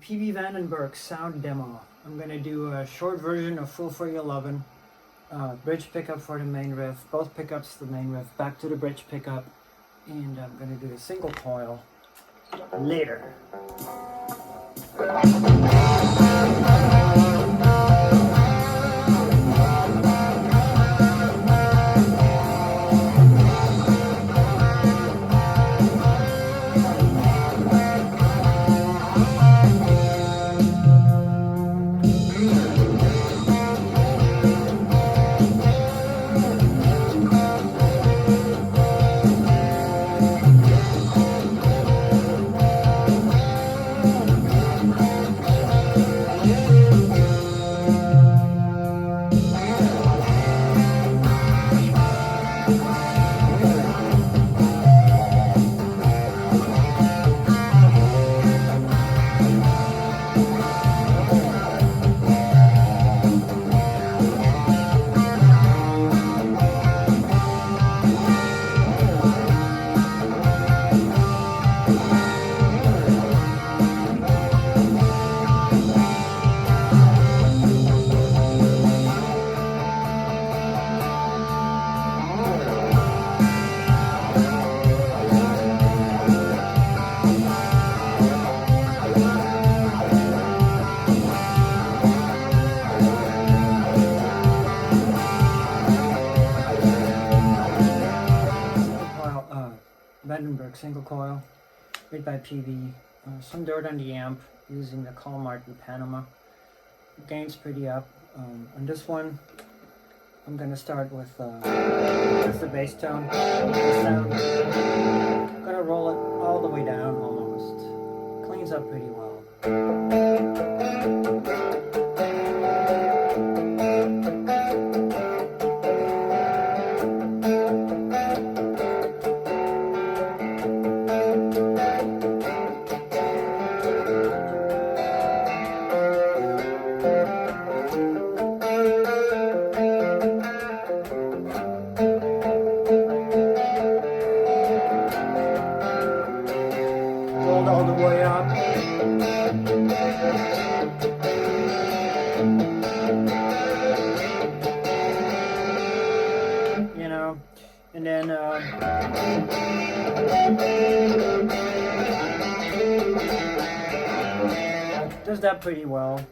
Peavey Vandenberg sound demo. I'm going to do a short version of Fool For Your Lovin. Bridge pickup for the main riff, both pickups the main riff, back to the bridge pickup, and I'm going to do a single coil later. Vandenberg single coil, made by Peavey. Some dirt on the amp using the Carl Martin Panama. Gain's pretty up. On this one, I'm gonna start with just the bass tone. I'm gonna roll it all the way down almost. Cleans up pretty well. All the way up. You know, and then does that pretty well.